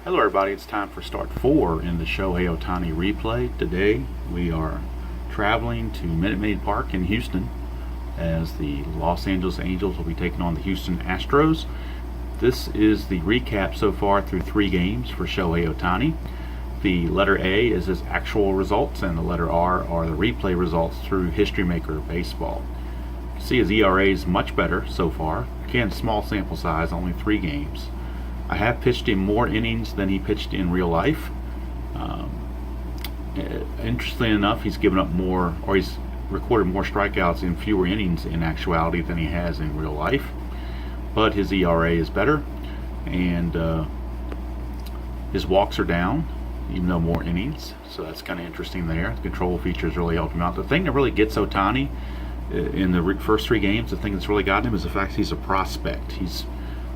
Hello everybody, it's time for start 4 in the Shohei Ohtani replay. Today we are traveling to Minute Maid Park in Houston as the Los Angeles Angels will be taking on the Houston Astros. This is the recap so far through 3 games for Shohei Ohtani. The letter A is his actual results and the letter R are the replay results through History Maker Baseball. You can see his ERA is much better so far. Again, small sample size, only 3 games. I have pitched him more innings than he pitched in real life. Interestingly enough, he's given up more, or he's recorded more strikeouts in fewer innings in actuality than he has in real life. But his ERA is better, and his walks are down, even though more innings. So that's kind of interesting there. The control features really helped him out. The thing that really gets Ohtani in the first 3 games, the thing that's really gotten him is the fact he's a prospect. He's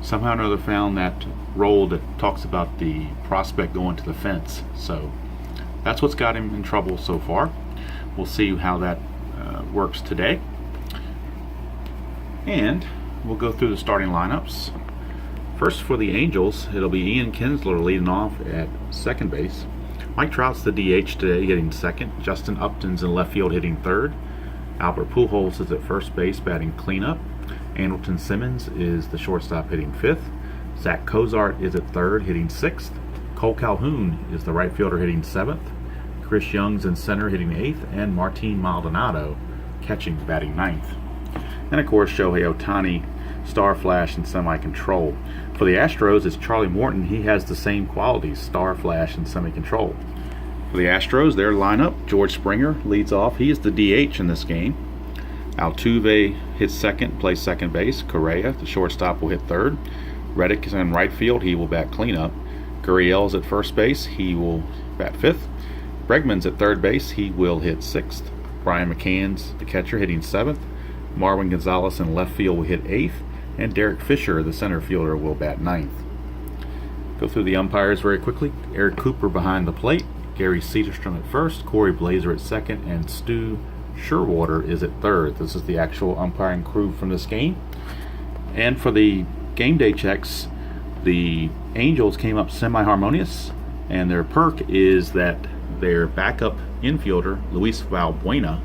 somehow or another found that role that talks about the prospect going to the fence. So that's what's got him in trouble so far. We'll see how that works today. And we'll go through the starting lineups. First for the Angels, it'll be Ian Kinsler leading off at second base. Mike Trout's the DH today, hitting second. Justin Upton's in left field, hitting third. Albert Pujols is at first base, batting cleanup. Andrelton Simmons is the shortstop, hitting 5th. Zach Cozart is at third, hitting 6th. Cole Calhoun is the right fielder, hitting 7th. Chris Young's in center, hitting 8th. And Martin Maldonado catching, batting 9th. And of course, Shohei Ohtani, star flash and semi-control. For the Astros, it's Charlie Morton. He has the same qualities, star flash and semi-control. For the Astros, their lineup, George Springer leads off. He is the DH in this game. Altuve hits second, plays second base. Correa, the shortstop, will hit third. Reddick is in right field. He will bat cleanup. Gurriel's at first base. He will bat 5th. Bregman's at third base. He will hit 6th. Brian McCann's the catcher, hitting 7th. Marwin Gonzalez in left field will hit 8th. And Derek Fisher, the center fielder, will bat 9th. Go through the umpires very quickly. Eric Cooper behind the plate. Gary Cederstrom at first. Corey Blazer at second. And Stu Sherwater is at third. This is the actual umpiring crew from this game. And for the game day checks, the Angels came up semi-harmonious, and their perk is that their backup infielder, Luis Valbuena,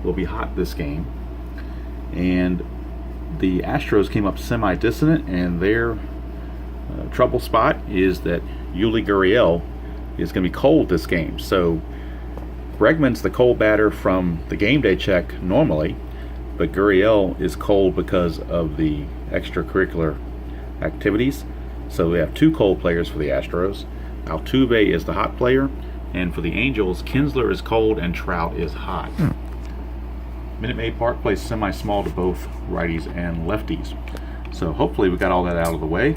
will be hot this game. And the Astros came up semi-dissonant, and their trouble spot is that Yuli Gurriel is going to be cold this game. So Bregman's the cold batter from the game day check normally, but Gurriel is cold because of the extracurricular activities. So we have 2 cold players for the Astros. Altuve is the hot player, and for the Angels, Kinsler is cold and Trout is hot. Minute Maid Park plays semi-small to both righties and lefties. So hopefully we got all that out of the way.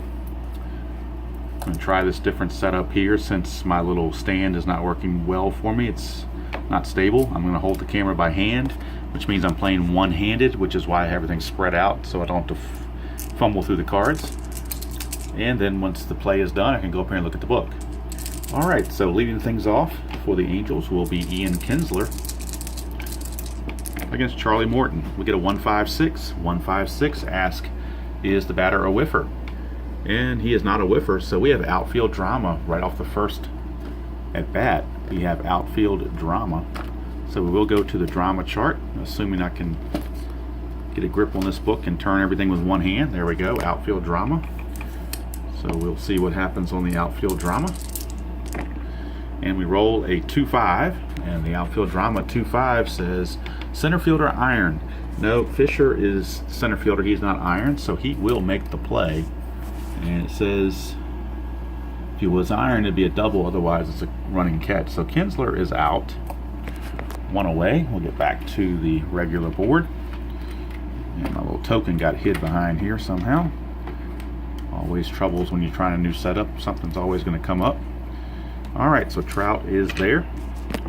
I'm going to try this different setup here since my little stand is not working well for me. It's not stable. I'm going to hold the camera by hand, which means I'm playing one-handed, which is why I have everything spread out so I don't have to fumble through the cards. And then once the play is done, I can go up here and look at the book. Alright, so leading things off for the Angels will be Ian Kinsler against Charlie Morton. We get a 1-5-6. 1-5-6, ask, is the batter a whiffer? And he is not a whiffer, so we have outfield drama right off the first at bat. We have outfield drama. So we will go to the drama chart, assuming I can get a grip on this book and turn everything with one hand. There we go, outfield drama. So we'll see what happens on the outfield drama. And we roll a 2-5, and the outfield drama 2-5 says center fielder iron. No, Fisher is center fielder. He's not iron, so he will make the play. And it says if he was iron, it'd be a double. Otherwise, it's a running catch. So Kinsler is out. 1 away. We'll get back to the regular board. And my little token got hid behind here somehow. Always troubles when you're trying a new setup. Something's always going to come up. Alright, so Trout is there.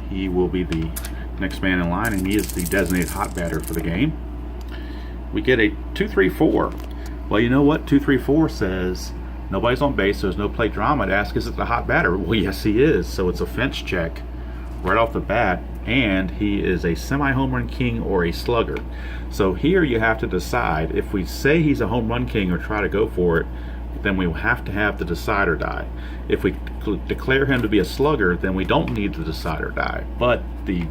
He will be the next man in line, and he is the designated hot batter for the game. We get a 2-3-4. Well, you know what? 2-3-4 says nobody's on base, so there's no play drama. It asks, is it the hot batter? Well, yes, he is. So it's a fence check right off the bat, and he is a semi-home run king or a slugger. So here you have to decide if we say he's a home run king or try to go for it. then we have to have the decider die. If we declare him to be a slugger, then we don't need the decider die. But the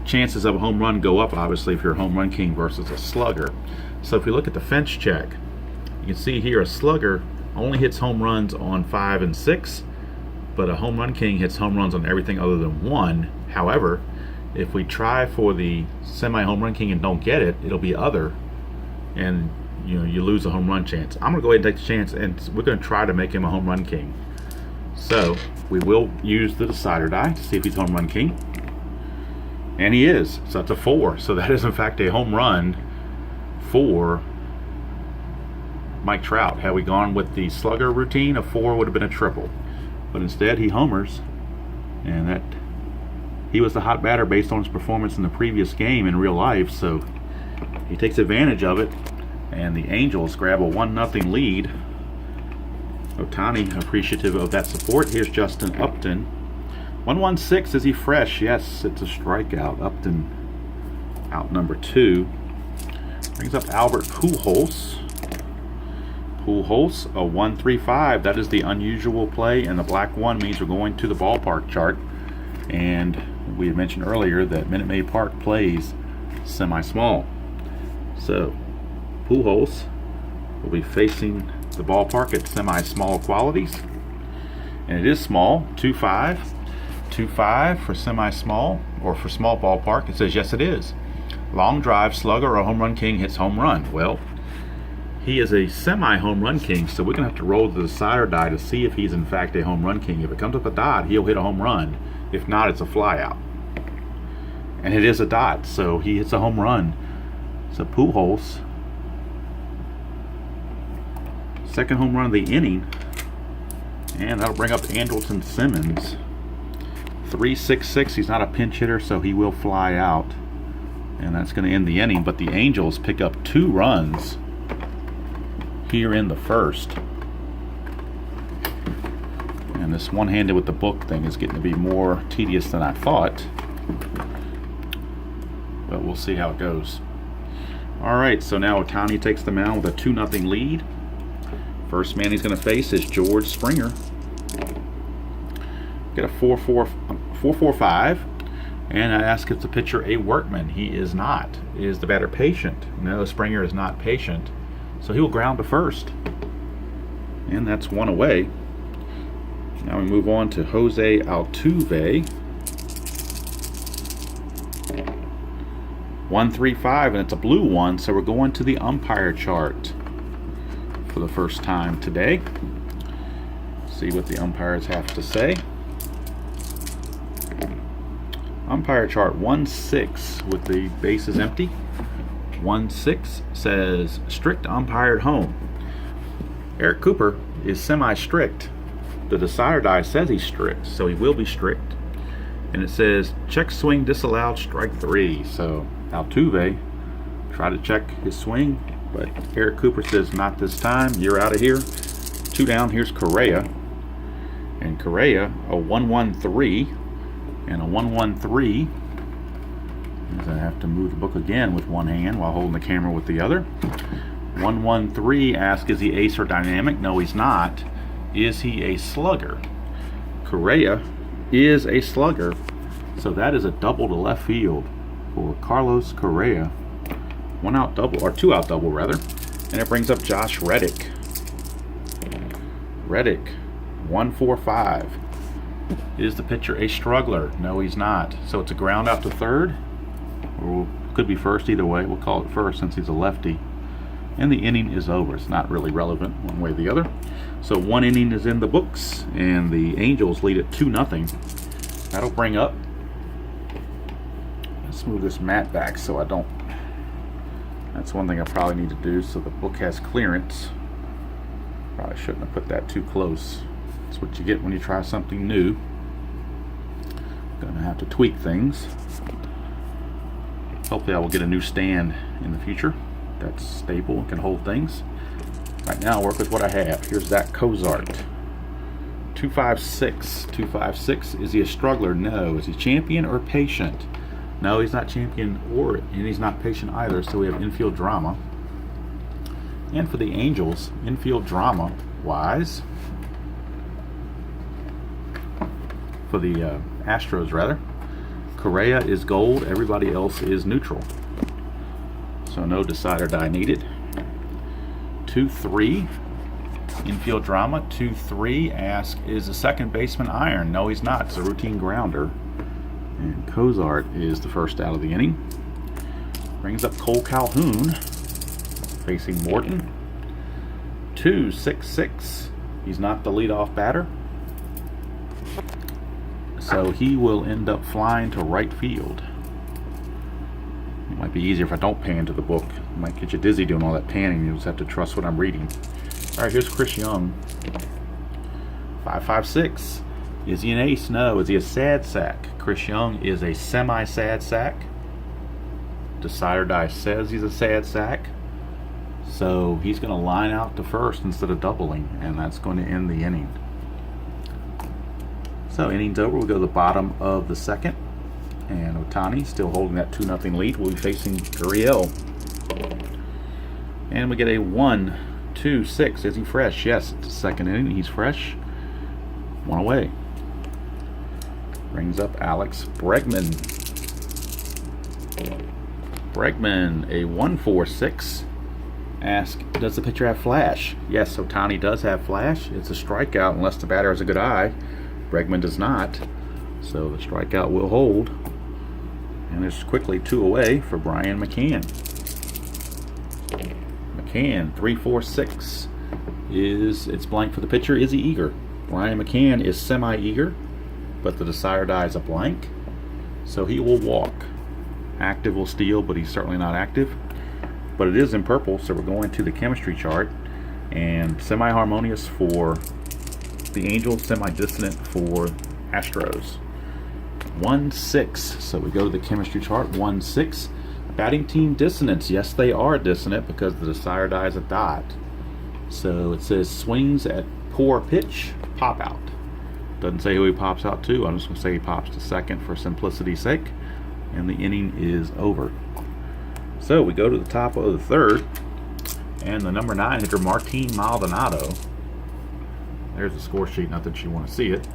chances of a home run go up, obviously, if you're a home run king versus a slugger. So if we look at the fence check, you can see here a slugger only hits home runs on 5 and 6, but a home run king hits home runs on everything other than 1. However, if we try for the semi-home run king and don't get it, it'll be other, and you lose a home run chance. I'm going to go ahead and take the chance, and we're going to try to make him a home run king. So we will use the decider die to see if he's home run king. And he is. So that's a 4. So that is in fact a home run for Mike Trout. Had we gone with the slugger routine, a 4 would have been a triple. But instead he homers, and that he was the hot batter based on his performance in the previous game in real life. So he takes advantage of it, and the Angels grab a 1-0 lead. Ohtani appreciative of that support. Here's Justin Upton. 1-1-6. Is he fresh? Yes, it's a strikeout. Upton out number 2. Brings up Albert Pujols. Pujols, a 1-3-5. That is the unusual play, and the black 1 means we're going to the ballpark chart. And we had mentioned earlier that Minute Maid Park plays semi-small. So Pujols will be facing the ballpark at semi-small qualities, and it is small. 2-5. 2-5 for semi-small, or for small ballpark. It says yes, it is. Long drive, slugger, or home run king hits home run. Well, he is a semi-home run king, so we're going to have to roll the decider die to see if he's in fact a home run king. If it comes up a dot, he'll hit a home run. If not, it's a fly out. And it is a dot, so he hits a home run. So Pujols, second home run of the inning, and that'll bring up Andrelton Simmons. 3-6-6. He's not a pinch hitter, so he will fly out, and that's going to end the inning. But the Angels pick up 2 runs here in the first, and this one-handed with the book thing is getting to be more tedious than I thought, but we'll see how it goes. Alright, so now Ohtani takes the mound with a 2-0 lead. First man he's going to face is George Springer. Get a 4-4-5, and I ask if the pitcher a workman. He is not. Is the batter patient? No, Springer is not patient, so he will ground to first, and that's 1 away. Now we move on to Jose Altuve. 1-3-5, and it's a blue 1, so we're going to the umpire chart for the first time today. See what the umpires have to say. Umpire chart 1-6 with the bases empty. 1-6 says strict umpire at home. Eric Cooper is semi-strict. The decider die says he's strict, so he will be strict. And it says check swing disallowed, strike 3. So Altuve tried to check his swing, but Eric Cooper says not this time. You're out of here. 2 down. Here's Correa, and Correa a 1-1-3. And a 1-1-3. I have to move the book again with one hand while holding the camera with the other. 1-1-3. Ask, is he ace or dynamic? No, he's not. Is he a slugger? Correa is a slugger. So that is a double to left field for Carlos Correa. 1 out double, or 2 out double rather. And it brings up Josh Reddick. Reddick, 1-4-5. Is the pitcher a struggler? No, he's not. So it's a ground out to third, or could be first, either way. We'll call it first since he's a lefty. And the inning is over. It's not really relevant one way or the other. So 1 inning is in the books, and the Angels lead it 2-0. That'll bring up, let's move this mat back so I don't, that's one thing I probably need to do so the book has clearance. Probably shouldn't have put that too close. That's what you get when you try something new. Gonna have to tweak things. Hopefully I will get a new stand in the future that's stable and can hold things. Right now I'll work with what I have. Here's Zach Cozart. 2-5-6. 2-5-6. Is he a struggler? No. Is he champion or patient? No, he's not champion, and he's not patient either, so we have infield drama. And for the Angels, infield drama wise, for the Astros rather, Correa is gold, everybody else is neutral. So no decide or die needed. 2-3, infield drama. 2-3, ask, is the second baseman iron? No, he's not. It's a routine grounder. And Cozart is the first out of the inning. Brings up Cole Calhoun, facing Morton. 2-6-6. He's not the leadoff batter, so he will end up flying to right field. It might be easier if I don't pan to the book. It might get you dizzy doing all that panning. You just have to trust what I'm reading. All right, here's Chris Young. 5-5-6. Is he an ace? No. Is he a sad sack? Chris Young is a semi-sad sack. Decide or Die says he's a sad sack. So he's going to line out to first instead of doubling, and that's going to end the inning. So inning's over. We'll go to the bottom of the second. And Ohtani, still holding that 2-0 lead, will be facing Gurriel. And we get a 1-2-6. Is he fresh? Yes, it's the second inning. He's fresh. One away. Brings up Alex Bregman. Bregman, a 1-4-6. Ask, does the pitcher have flash? Yes, Ohtani does have flash. It's a strikeout unless the batter has a good eye. Bregman does not. So the strikeout will hold. And there's quickly 2 away for Brian McCann. McCann, 3-4-6. It's blank for the pitcher. Is he eager? Brian McCann is semi-eager, but the decide or die is a blank. So he will walk. Active will steal, but he's certainly not active. But it is in purple, so we're going to the chemistry chart. And semi-harmonious for the Angels, semi-dissonant for Astros. 1-6. So we go to the chemistry chart. 1-6. Batting team dissonance. Yes, they are dissonant because the decide or die is a dot. So it says swings at poor pitch, pop out. Doesn't say who he pops out to. I'm just going to say he pops to second for simplicity's sake. And the inning is over. So we go to the top of the third. And the number 9 hitter, Martin Maldonado. There's the score sheet, not that you want to see it.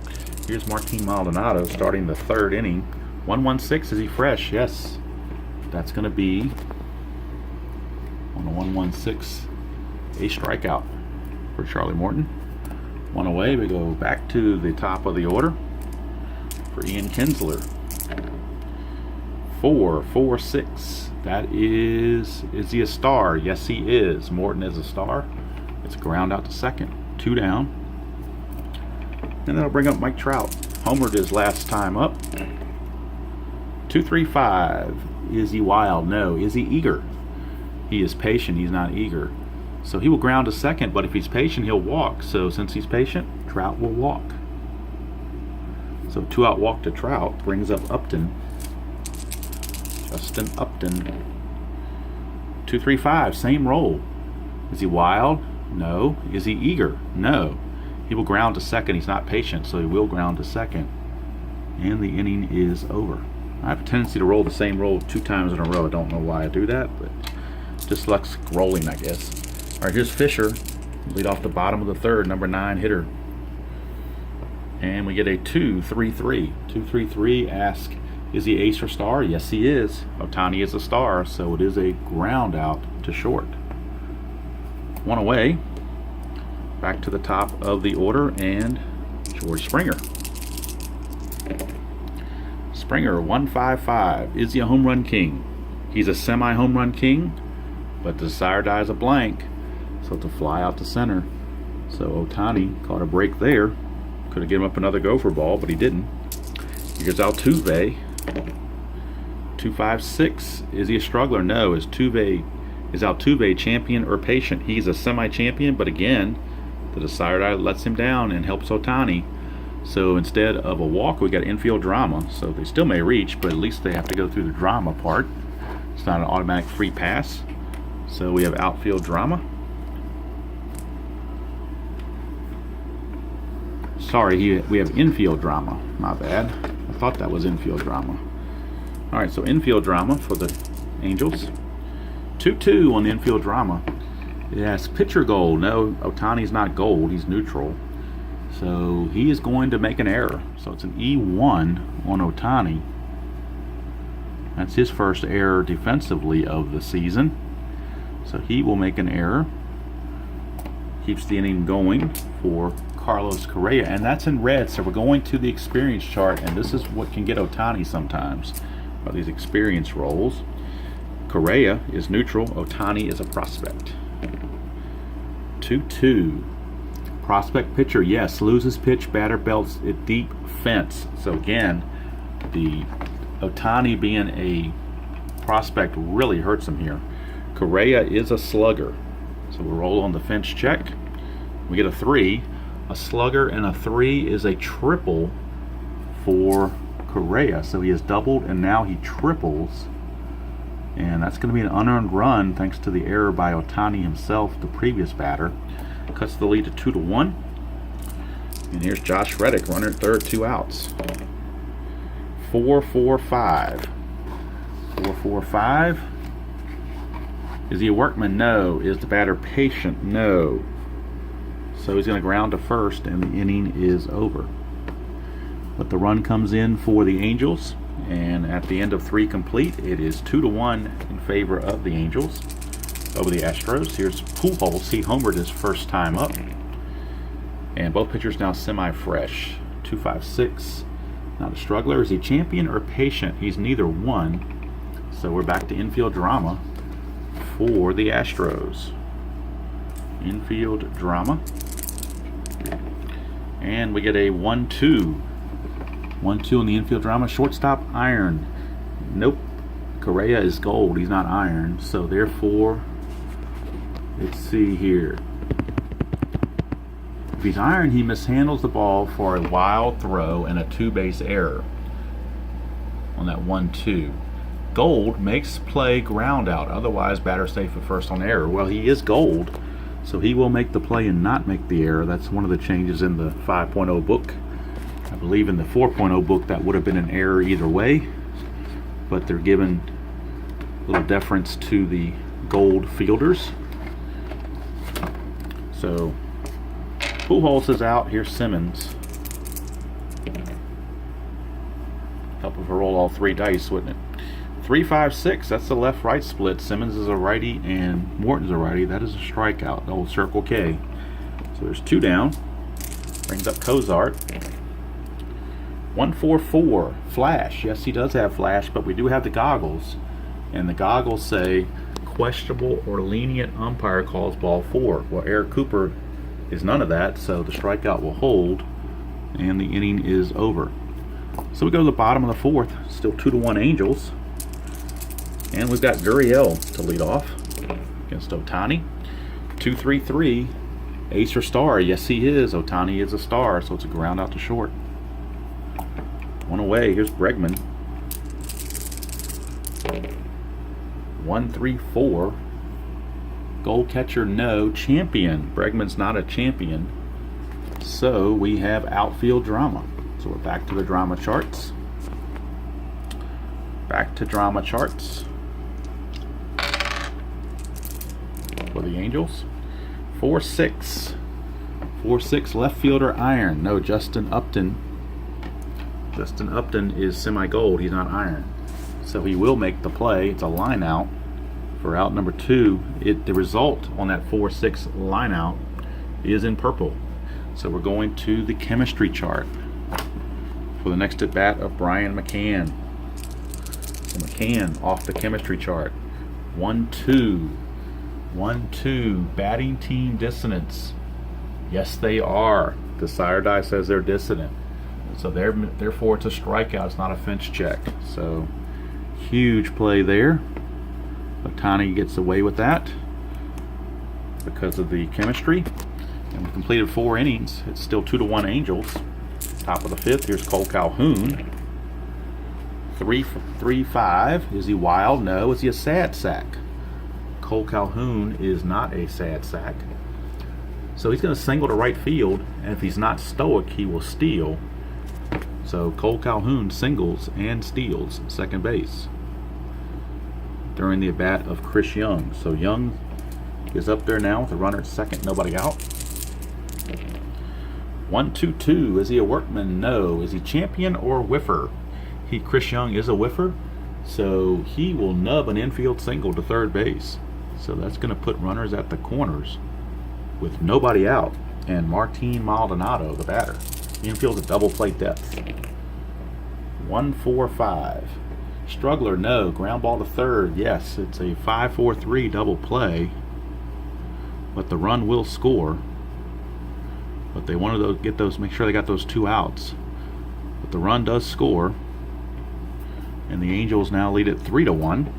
Here's Martin Maldonado starting the third inning. 1-1-6, is he fresh? Yes. That's going to be on the 1-1-6, a strikeout for Charlie Morton. One away. We go back to the top of the order for Ian Kinsler. 4-4-6. That is he a star? Yes, he is. Morton is a star. It's a ground out to second. 2 down. And that'll bring up Mike Trout. Homered his last time up. 2-3-5. Is he wild? No. Is he eager? He is patient. He's not eager. So he will ground to second, but if he's patient, he'll walk. So since he's patient, Trout will walk. So 2-out walk to Trout brings up Upton. Justin Upton. 2-3-5. Same roll. Is he wild? No. Is he eager? No. He will ground to second. He's not patient, so he will ground to second. And the inning is over. I have a tendency to roll the same roll 2 times in a row. I don't know why I do that, but just likes rolling, I guess. All right, here's Fisher. Lead off the bottom of the third, number 9 hitter. And we get a 2-3-3. 2-3-3, ask, is he ace or star? Yes, he is. Ohtani is a star, so it is a ground out to short. One away. Back to the top of the order, and George Springer. Springer, 1-5-5. Is he a home run king? He's a semi-home run king, but the decide or die is a blank, so to fly out to center. So Ohtani caught a break there. Could have given up another gopher ball, but he didn't. Here's Altuve. 2-5-6. Is he a struggler? No. Is Altuve champion or patient? He's a semi-champion, but again, the decide or die lets him down and helps Ohtani. So instead of a walk, we got infield drama. So they still may reach, but at least they have to go through the drama part. It's not an automatic free pass. So we have outfield drama. Sorry, we have infield drama. My bad. I thought that was infield drama. All right, so infield drama for the Angels. 2-2 on the infield drama. Yes, pitcher gold. No, Ohtani's not gold. He's neutral. So he is going to make an error. So it's an E1 on Ohtani. That's his first error defensively of the season. So he will make an error. Keeps the inning going for Carlos Correa, and that's in red. So we're going to the experience chart, and this is what can get Ohtani sometimes, are these experience rolls. Correa is neutral, Ohtani is a prospect. 2-2. Prospect pitcher, yes, loses pitch, batter belts it deep fence. So again, the Ohtani being a prospect really hurts him here. Correa is a slugger. So we'll roll on the fence check. We get a 3. A slugger and a 3 is a triple for Correa. So he has doubled and now he triples. And that's going to be an unearned run thanks to the error by Ohtani himself, the previous batter. Cuts the lead to 2-1. And here's Josh Reddick, runner at third, 2 outs. 4-4-5. 4-4-5. Is he a workman? No. Is the batter patient? No. So he's going to ground to first, and the inning is over. But the run comes in for the Angels, and at the end of 3 complete, it is 2-1 in favor of the Angels over the Astros. Here's Pujols. He homered his first time up, and both pitchers now semi-fresh. 2-5-6. Not a struggler. Is he champion or patient? He's neither one. So we're back to infield drama for the Astros. Infield drama. And we get a 1-2. 1-2 in the infield drama. Shortstop iron. Nope. Correa is gold. He's not iron. So therefore, let's see here. If he's iron, he mishandles the ball for a wild throw and a 2-base error on that 1-2. Gold makes play ground out, otherwise batter safe at first on error. Well, he is gold, so he will make the play and not make the error. That's one of the changes in the 5.0 book. I believe in the 4.0 book that would have been an error either way, but they're giving a little deference to the gold fielders. So Pujols is out. Here's Simmons. Help if I roll all 3 dice, wouldn't it? 3-5-6, that's the left-right split. Simmons is a righty and Morton's a righty. That is a strikeout, the old Circle K. So there's 2 down. Brings up Cozart. 1-4-4, flash. Yes, he does have flash, but we do have the goggles. And the goggles say questionable or lenient umpire calls ball 4. Well, Eric Cooper is none of that, so the strikeout will hold, and the inning is over. So we go to the bottom of the 4th, still 2-1 Angels. And we've got Gurriel to lead off against Ohtani. 2-3-3. Ace or star? Yes, he is. Ohtani is a star, so it's a ground out to short. 1 away. Here's Bregman. 1-3-4. Goal catcher, no. Champion. Bregman's not a champion. So we have outfield drama. So we're back to the drama charts. Back to drama charts for the Angels. 4-6. 4-6 left fielder iron. No, Justin Upton. Justin Upton is semi-gold. He's not iron. So he will make the play. It's a line out for out number 2. The result on that 4-6 line out is in purple. So we're going to the chemistry chart for the next at bat of Brian McCann. So McCann off the chemistry chart. 1-2. 1-2. Batting team dissonance. Yes, they are. The sire die says they're dissonant. So therefore it's a strikeout. It's not a fence check. So huge play there. Ohtani gets away with that because of the chemistry. And we completed 4 innings. It's still 2-1 Angels. Top of the 5th. Here's Cole Calhoun. 3-5. Is he wild? No. Is he a sad sack? Cole Calhoun is not a sad sack. So he's going to single to right field, and if he's not stoic, he will steal. So Cole Calhoun singles and steals second base during the at-bat of Chris Young. So Young is up there now with a runner at second, nobody out. 1-2-2. Is he a workman? No. Is he champion or whiffer? Chris Young is a whiffer, so he will nub an infield single to third base. So that's going to put runners at the corners with nobody out. And Martin Maldonado, the batter. The infield's at double play depth. 1-4-5. Struggler, no. Ground ball to third, yes. It's a 5-4-3 double play, but the run will score. But they wanted to get those, make sure they got those 2 outs. But the run does score, and the Angels now lead it 3-1.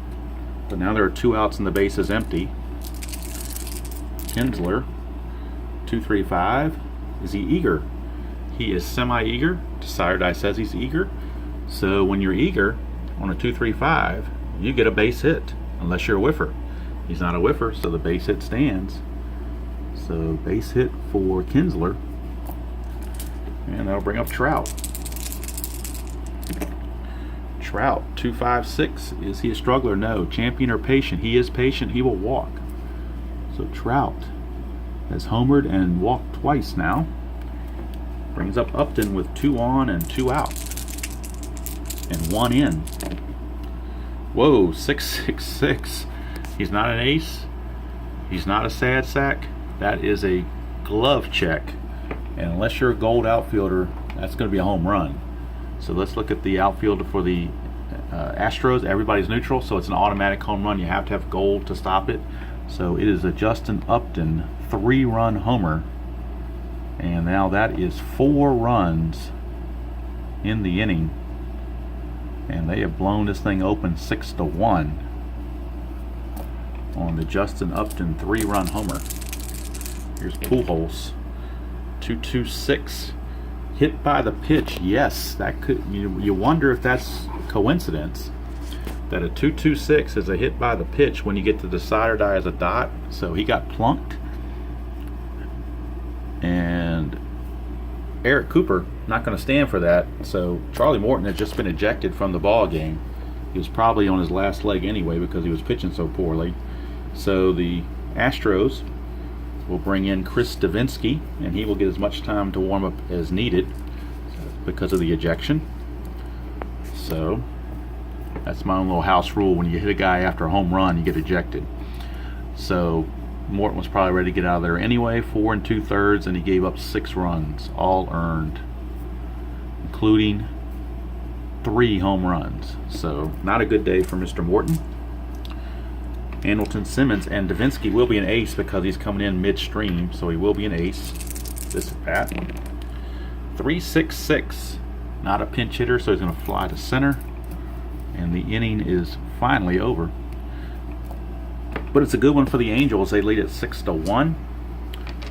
But now there are 2 outs and the base is empty. Kinsler, 2-3-5. Is he eager? He is semi-eager. Desire says he's eager. So when you're eager on a 2-3-5, you get a base hit, unless you're a whiffer. He's not a whiffer, so the base hit stands. So base hit for Kinsler, and that'll bring up Trout. Trout, 2-5-6. Is he a struggler? No. Champion or patient? He is patient. He will walk. So Trout has homered and walked twice now. Brings up Upton with 2 on and 2 out. And 1 in. Whoa, 6-6-6. He's not an ace. He's not a sad sack. That is a glove check. And unless you're a gold outfielder, that's going to be a home run. So let's look at the outfielder for the Astros. Everybody's neutral, so it's an automatic home run. You have to have gold to stop it. So it is a Justin Upton 3-run homer. And now that is 4 runs in the inning. And they have blown this thing open 6-1 on the Justin Upton 3-run homer. Here's Pujols, 2-2-6. Hit by the pitch. Yes, that could. You wonder if that's coincidence that a 2-2-6 is a hit by the pitch when you get to the side or die as a dot. So he got plunked, and Eric Cooper not going to stand for that. So Charlie Morton had just been ejected from the ball game. He was probably on his last leg anyway because he was pitching so poorly. So the Astros will bring in Chris Davinsky, and he will get as much time to warm up as needed because of the ejection. So that's my own little house rule. When you hit a guy after a home run, you get ejected. So Morton was probably ready to get out of there anyway. 4 2/3, and he gave up 6 runs, all earned, including 3 home runs. So not a good day for Mr. Morton. Hamilton, Simmons, and Davinsky will be an ace because he's coming in midstream, so he will be an ace. This is Pat. 3-6-6. Not a pinch hitter, so he's going to fly to center. And the inning is finally over. But it's a good one for the Angels. They lead at 6-1.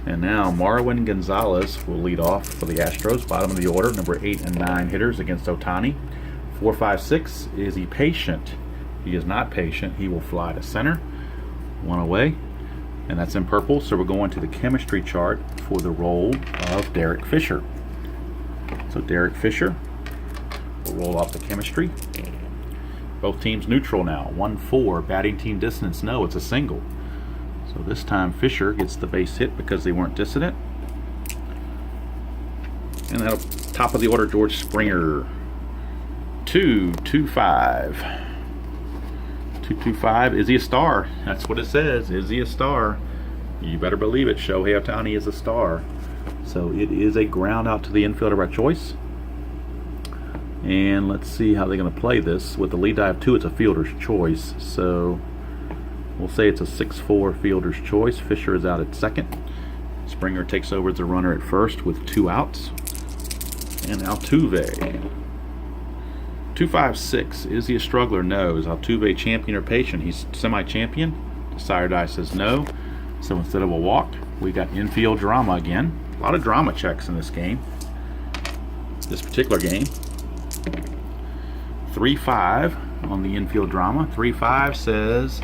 And now Marwin Gonzalez will lead off for the Astros, bottom of the order, number 8 and 9 hitters against Ohtani. 4-5-6. Is he patient? He is not patient. He will fly to center. 1 away. And that's in purple. So we're going to the chemistry chart for the role of Derek Fisher. So Derek Fisher will roll off the chemistry. Both teams neutral now. 1-4. Batting team dissonance. No, it's a single. So this time Fisher gets the base hit because they weren't dissonant. And then top of the order, George Springer. 2-2-5. 2-2-5. Is he a star? That's what it says. Is he a star? You better believe it. Shohei Ohtani is a star. So it is a ground out to the infielder by choice. And let's see how they're going to play this. With the lead dive 2, it's a fielder's choice. So we'll say it's a 6-4 fielder's choice. Fisher is out at second. Springer takes over as a runner at first with 2 outs. And Altuve. 2-5-6. Is he a struggler? No. Is Altuve champion or patient? He's semi-champion. Desire Die says no. So instead of a walk, we got infield drama again. A lot of drama checks in this game. This particular game. 3-5 on the infield drama. 3-5 says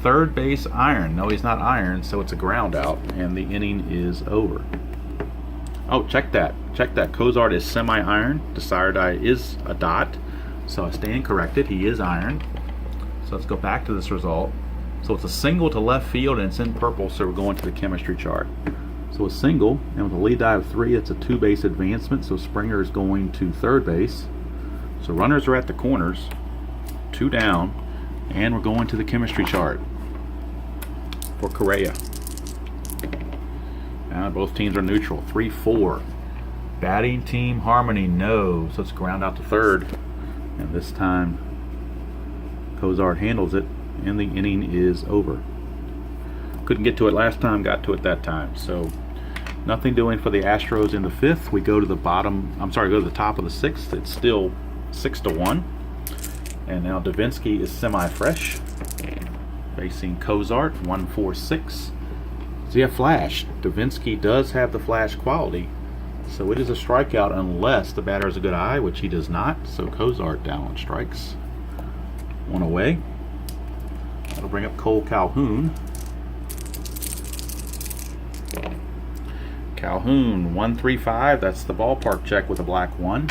third base iron. No, he's not iron, so it's a ground out, and the inning is over. Oh, check that. Check that. Cozart is semi-iron. Desire Die is a dot. So I stand corrected. He is iron. So let's go back to this result. So it's a single to left field, and it's in purple, so we're going to the chemistry chart. So a single, and with a lead die of 3, it's a 2-base advancement, so Springer is going to third base. So runners are at the corners, 2 down, and we're going to the chemistry chart for Correa. Now both teams are neutral, 3-4. Batting team harmony, no, so it's ground out to third, and this time Cozart handles it, and the inning is over. Couldn't get to it last time, got to it that time. So nothing doing for the Astros in the 5th. We go to the go to the top of the 6th. It's still 6-1. And now Davinsky is semi-fresh, facing Cozart, 1-4-6. Does he have flash? Davinsky does have the flash quality, so it is a strikeout unless the batter has a good eye, which he does not. So Cozart down on strikes. 1 away. That'll bring up Cole Calhoun. Calhoun, 1-3-5. That's the ballpark check with a black 1.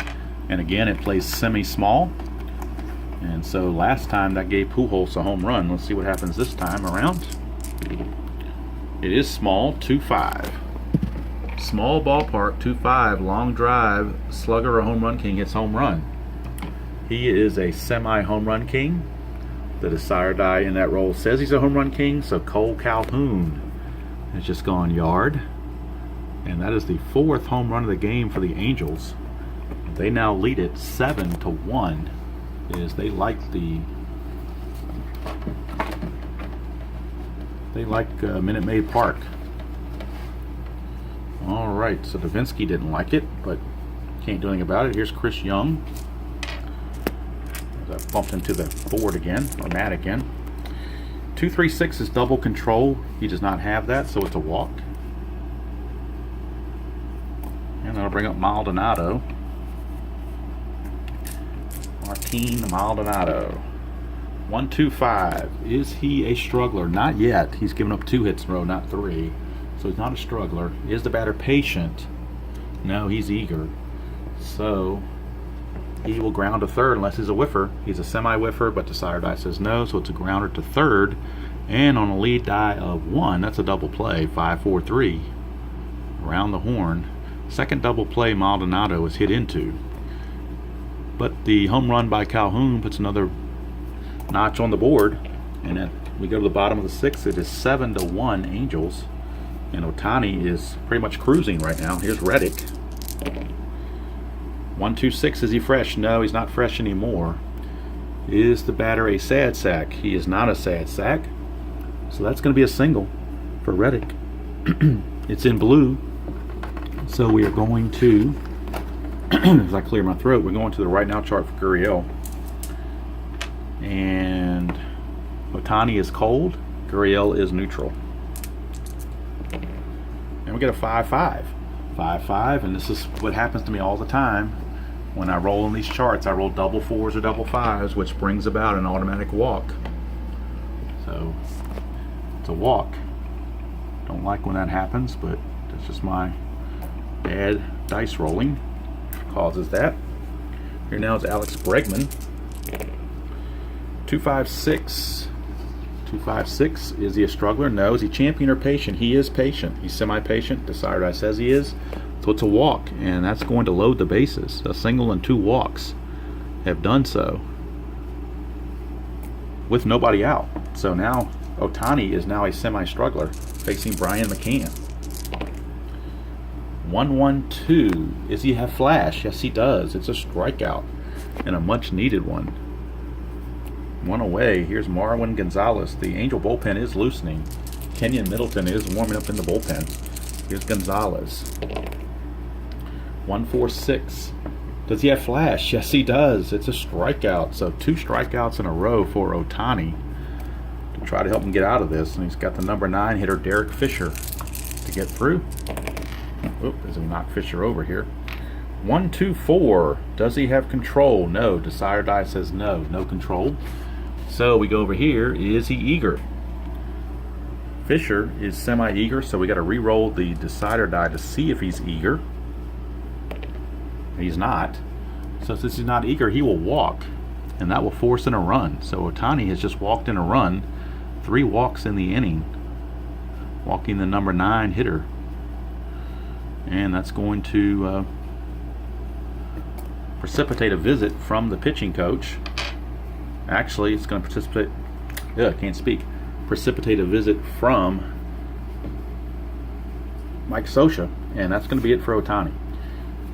And again, it plays semi-small. And so last time that gave Pujols a home run. Let's see what happens this time around. It is small, 2-5. Small ballpark, 2-5. Long drive, slugger or home run king hits home run. He is a semi-home run king. The Desire Die in that role says he's a home run king, so Cole Calhoun has just gone yard. And that is the 4th home run of the game for the Angels. They now lead it 7-1. They like Minute Maid Park. All right, so Davinsky didn't like it, but can't do anything about it. Here's Chris Young. I bumped into the board again, or mat again. 2-3-6 is double control. He does not have that, so it's a walk. And that'll bring up Maldonado. Martin Maldonado. 1-2-5. Is he a struggler? Not yet. He's given up 2 hits in a row, not 3. So he's not a struggler. Is the batter patient? No, he's eager. So he will ground to third unless he's a whiffer. He's a semi-whiffer, but Desire Die says no, so it's a grounder to third. And on a lead die of 1, that's a double play, 5-4-3. Around the horn. Second double play Maldonado is hit into. But the home run by Calhoun puts another notch on the board. And then we go to the bottom of the 6th. It is 7-1 Angels. And Ohtani is pretty much cruising right now. Here's Reddick. 1-2-6. Is he fresh? No, he's not fresh anymore. Is the batter a sad sack? He is not a sad sack. So that's going to be a single for Reddick. It's in blue. So we are going to, as I clear my throat, we're going to the right now chart for Gurriel. And Ohtani is cold. Gurriel is neutral. And we get a 5-5. 5-5, and this is what happens to me all the time. When I roll in these charts, I roll double 4s or double 5s, which brings about an automatic walk. So it's a walk. Don't like when that happens, but that's just my bad dice rolling causes that. Here now is Alex Bregman. 2-5-6. 2-5-6. Is he a struggler? No. Is he champion or patient? He is patient. He's semi-patient. Desire Die says he is. So it's a walk, and that's going to load the bases. A single and 2 walks have done so with nobody out. So now Ohtani is now a semi-struggler facing Brian McCann. 1-1-2. Does he have flash? Yes, he does. It's a strikeout and a much-needed one. 1 away. Here's Marwin Gonzalez. The Angel bullpen is loosening. Kenyon Middleton is warming up in the bullpen. Here's Gonzalez. 1-4-6. Does he have flash? Yes, he does. It's a strikeout. So 2 strikeouts in a row for Ohtani to try to help him get out of this. And he's got the number 9 hitter, Derek Fisher, to get through. Oop, as we knock Fisher over here. 1-2-4. Does he have control? No. Desire Die says no. No control. So we go over here. Is he eager? Fisher is semi-eager, so we got to re-roll the Decider Die to see if he's eager. He's not. So since he's not eager, he will walk, and that will force in a run. So Ohtani has just walked in a run, 3 walks in the inning, walking the number 9 hitter. And that's going to precipitate a visit from the pitching coach. Actually, it's going to precipitate a visit from Mike Scioscia, and that's going to be it for Ohtani.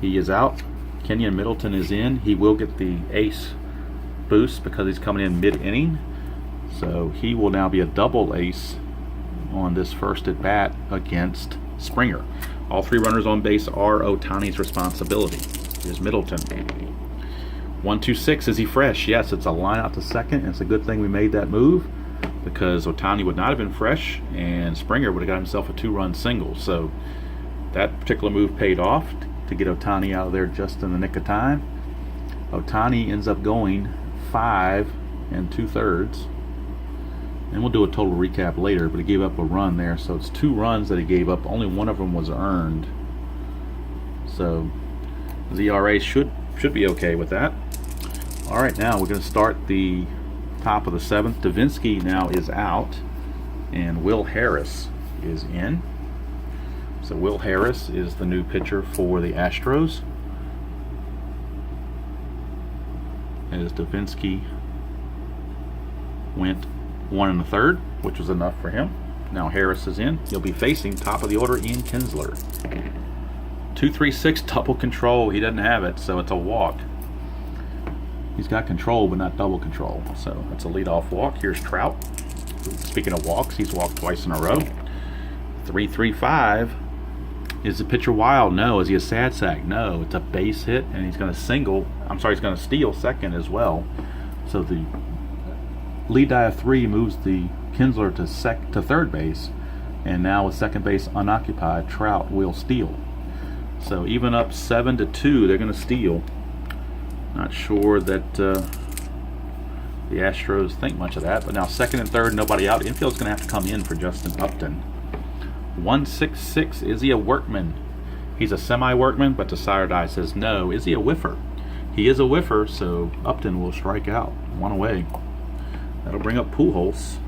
He is out. Kenyon Middleton is in. He will get the ace boost because he's coming in mid-inning. So he will now be a double ace on this first at bat against Springer. All 3 runners on base are Ohtani's responsibility. Here's Middleton. 1-2-6. Is he fresh? Yes, it's a line out to second. And it's a good thing we made that move because Ohtani would not have been fresh and Springer would have got himself a 2-run single. So that particular move paid off to get Ohtani out of there just in the nick of time. Ohtani ends up going 5 2/3. And we'll do a total recap later, but he gave up a run there. So it's 2 runs that he gave up. Only one of them was earned. So the ERA should be okay with that. All right, now we're going to start the top of the 7th. Davinsky now is out, and Will Harris is in. So Will Harris is the new pitcher for the Astros. As Davinsky went 1 1/3, which was enough for him. Now Harris is in. He'll be facing top of the order Ian Kinsler. 2-3-6 double control. He doesn't have it, so it's a walk. He's got control, but not double control. So that's a leadoff walk. Here's Trout. Speaking of walks, he's walked twice in a row. 3-3-5. Is the pitcher wild? No. Is he a sad sack? No. It's a base hit, and he's going to he's going to steal second as well. So the lead die of 3 moves the Kinsler to third base, and now with second base unoccupied, Trout will steal. So even up 7-2, they're going to steal. Not sure that the Astros think much of that, but now second and third, nobody out. Infield's going to have to come in for Justin Upton. 1-6-6. Is he a workman? He's a semi-workman, but the sire die says no. Is he a whiffer? He is a whiffer, so Upton will strike out. 1 away. That'll bring up Pujols.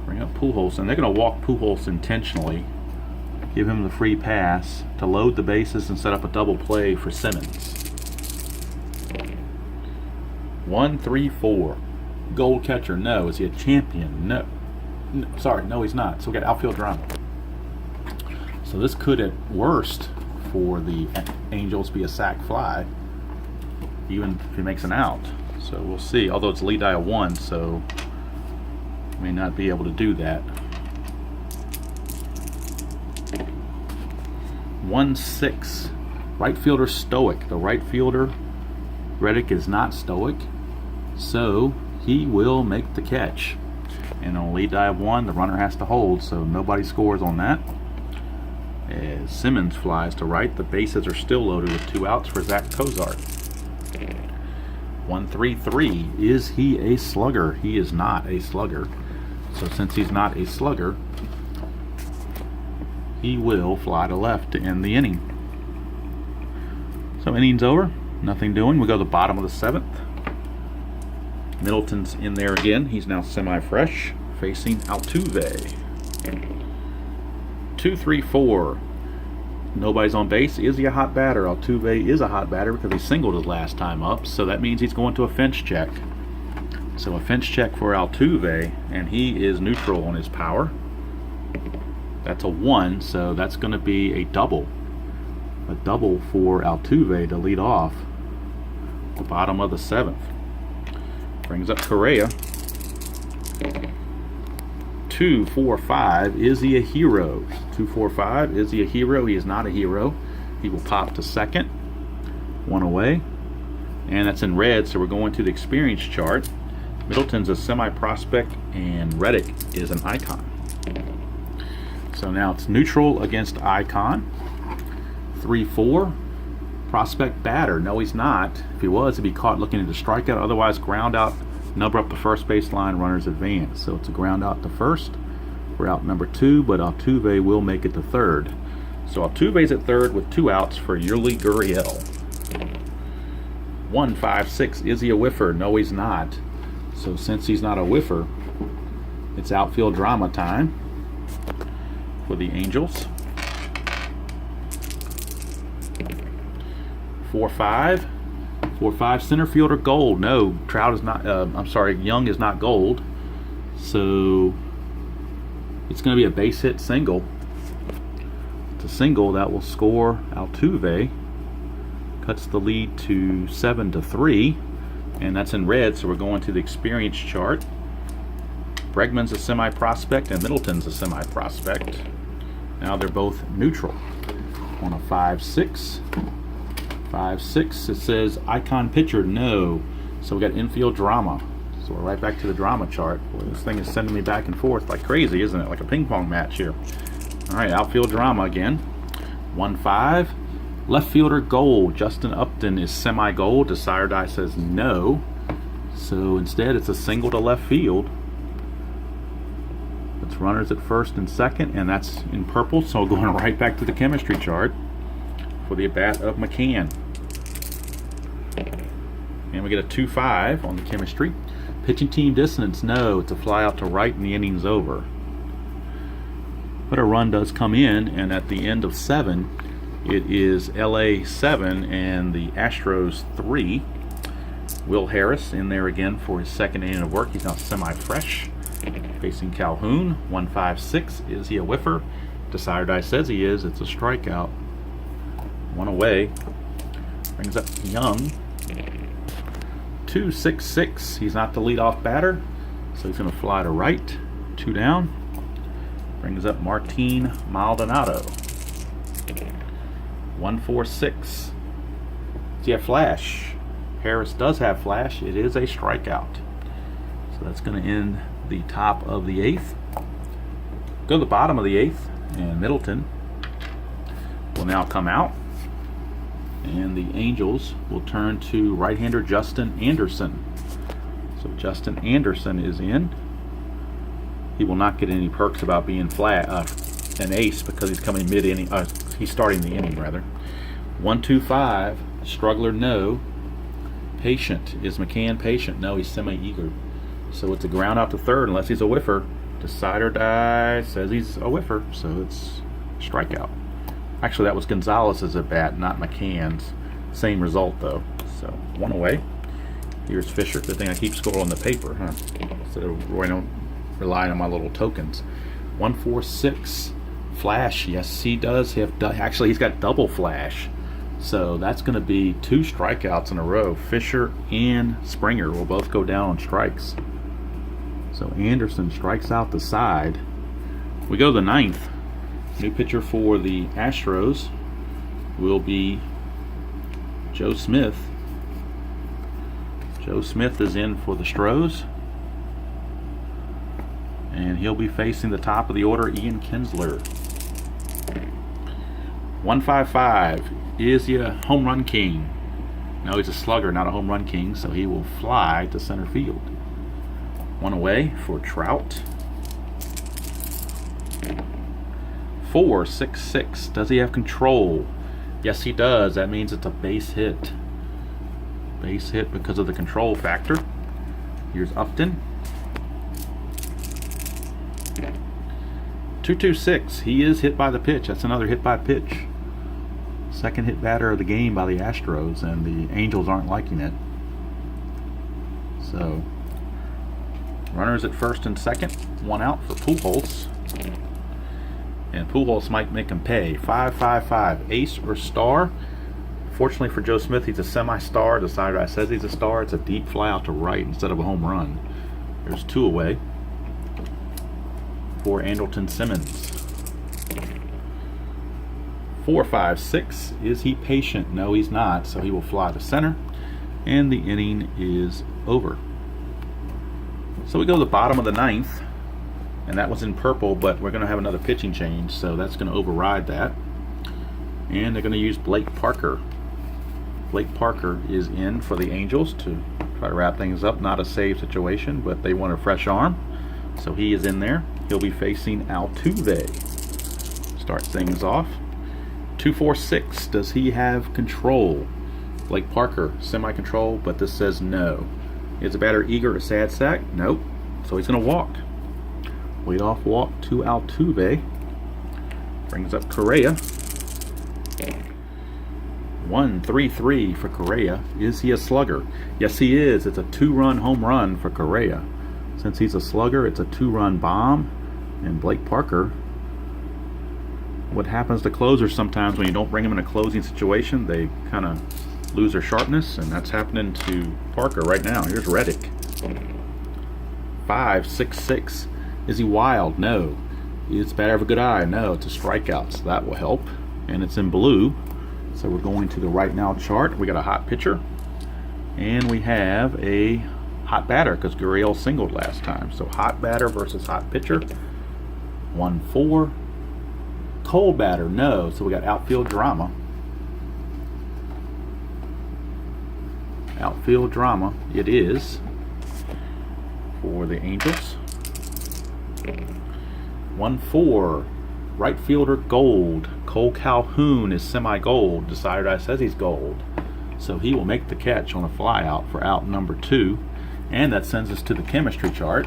And they're going to walk Pujols intentionally. Give him the free pass to load the bases and set up a double play for Simmons. 1-3-4. Gold catcher, no. Is he a champion? No. No, he's not. So we got outfield drama. So this could, at worst, for the Angels, be a sac fly, even if he makes an out. So we'll see. Although it's lead die of 1, so may not be able to do that. 1-6. Right fielder stoic. The right fielder, Reddick, is not stoic, so he will make the catch. And on lead die of 1, the runner has to hold, so nobody scores on that. As Simmons flies to right, the bases are still loaded with 2 outs for Zach Cozart. 1-3-3. Is he a slugger? He is not a slugger. So since he's not a slugger, he will fly to left to end the inning. So inning's over. Nothing doing. We go to the bottom of the 7th. Middleton's in there again. He's now semi-fresh, facing Altuve. 2-3-4. Nobody's on base. Is he a hot batter? Altuve is a hot batter because he singled his last time up, so that means he's going to a fence check. So a fence check for Altuve, and he is neutral on his power. That's a 1, so that's going to be a double. A double for Altuve to lead off the bottom of the 7th. Brings up Correa. 2-4-5. Is he a hero? 2-4-5. Is he a hero? He is not a hero. He will pop to second. 1 away. And that's in red, so we're going to the experience chart. Middleton's a semi-prospect, and Reddick is an icon. So now it's neutral against icon. 3-4. Prospect batter. No, he's not. If he was, he'd be caught looking at the strikeout. Otherwise, ground out, number up the first base line, runners advance. So it's a ground out to first. We're out number 2, but Altuve will make it to third. So Altuve's at third with 2 outs for Yuli Gurriel. 1-5-6. Is he a whiffer? No, he's not. So since he's not a whiffer, It's outfield drama time for the Angels. 4-5. 4-5 center fielder Gold. No, Trout is not. Young is not Gold. So it's going to be a base hit single. It's a single that will score Altuve. Cuts the lead to 7-3, and that's in red. So we're going to the experience chart. Bregman's a semi-prospect and Middleton's a semi-prospect. Now they're both neutral. On a 5-6. 5-6, it says icon pitcher, no. So we got infield drama. So we're right back to the drama chart. Boy, this thing is sending me back and forth like crazy, isn't it? Like a ping pong match here. All right, outfield drama again. 1-5. Left fielder Gold. Justin Upton is semi-gold. Desire Die says no. So instead it's a single to left field. It's runners at first and second, and that's in purple. So going right back to the chemistry chart for the at-bat of McCann. And we get a 2-5 on the chemistry. Pitching team dissonance, no. It's a fly out to right and the inning's over. But a run does come in, and at the end of 7, it is LA 7 and the Astros 3. Will Harris in there again for his second inning of work. He's now semi-fresh. Facing Calhoun. 1-5-6. Is he a whiffer? Desire Die says he is. It's a strikeout. One away. Brings up Young. 2-6-6. He's not the leadoff batter, so he's going to fly to right. 2 down. Brings up Martin Maldonado. 1-4-6. Does he have flash? Harris does have flash. It is a strikeout. So that's going to end the top of the 8th. Go to the bottom of the 8th, and Middleton will now come out. And the Angels will turn to right-hander Justin Anderson. So Justin Anderson is in. He will not get any perks about being an ace because he's coming mid-inning. He's starting the inning, rather. 1-2-5. Struggler, no. Patient. Is McCann patient? No, he's semi-eager. So it's a ground out to third unless he's a whiffer. Desire Die says he's a whiffer, so it's strikeout. Actually, that was Gonzalez's at bat, not McCann's. Same result, though. So, one away. Here's Fisher. Good thing I keep score on the paper, huh? Instead of relying on my little tokens. 1-4-6. Flash. Yes, he does. Actually, he's got double flash. So, that's going to be 2 strikeouts in a row. Fisher and Springer will both go down on strikes. So, Anderson strikes out the side. We go to the 9th. New pitcher for the Astros will be Joe Smith. Joe Smith is in for the Stros. And he'll be facing the top of the order, Ian Kinsler. 1-5-5. Is he a home run king? No, he's a slugger, not a home run king, so he will fly to center field. One away for Trout. 4-6-6. Does he have control? Yes, he does. That means it's a base hit. Base hit because of the control factor. Here's Upton. 2-2-6. He is hit by the pitch. That's another hit by pitch. Second hit batter of the game by the Astros, and the Angels aren't liking it. So, runners at first and second. One out for Pujols. And Pujols might make him pay. 5-5-5. Ace or star? Fortunately for Joe Smith, he's a semi-star. The side guy says he's a star. It's a deep fly out to right instead of a home run. There's 2 away for Andrelton Simmons. 4-5-6. Is he patient? No, he's not. So he will fly to center. And the inning is over. So we go to the bottom of the 9th. And that was in purple, but we're going to have another pitching change, so that's going to override that. And they're going to use Blake Parker. Blake Parker is in for the Angels to try to wrap things up. Not a save situation, but they want a fresh arm. So he is in there. He'll be facing Altuve. Start things off. 2-4-6. Does he have control? Blake Parker, semi-control, but this says no. Is the batter eager or sad sack? Nope. So he's going to walk. Leadoff walk to Altuve. Brings up Correa. 1-3-3 for Correa. Is he a slugger? Yes, he is. It's a 2-run home run for Correa. Since he's a slugger, it's a 2-run bomb. And Blake Parker, what happens to closers sometimes when you don't bring them in a closing situation, they kind of lose their sharpness, and that's happening to Parker right now. Here's Reddick. 5-6-6. Is he wild? No. Is batter have a good eye? No. It's a strikeout, so that will help. And it's in blue. So we're going to the right now chart. We got a hot pitcher, and we have a hot batter because Gurriel singled last time. So hot batter versus hot pitcher. 1-4. Cold batter, no. So we got outfield drama. Outfield drama it is for the Angels. 1-4. Right fielder gold. Cole Calhoun is semi-gold. Decider says he's gold. So he will make the catch on a fly out for out number 2. And that sends us to the chemistry chart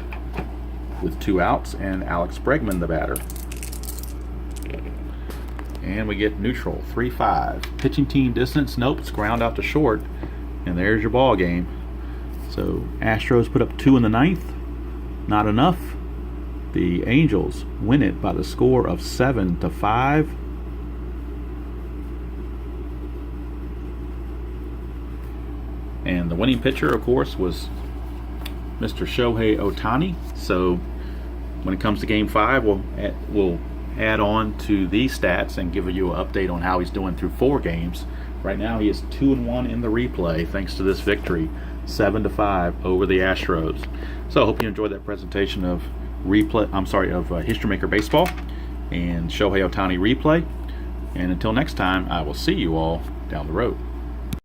with 2 outs and Alex Bregman the batter. And we get neutral, 3-5. Pitching team distance, nope, it's ground out to short. And there's your ball game. So Astros put up 2 in the 9th. Not enough. The Angels win it by the score of 7-5. And the winning pitcher, of course, was Mr. Shohei Ohtani. So when it comes to Game 5, we'll add on to these stats and give you an update on how he's doing through 4 games. Right now, he is 2-1 in the replay thanks to this victory, 7-5 over the Astros. So I hope you enjoyed that presentation of History Maker Baseball and Shohei Ohtani replay. And until next time, I will see you all down the road.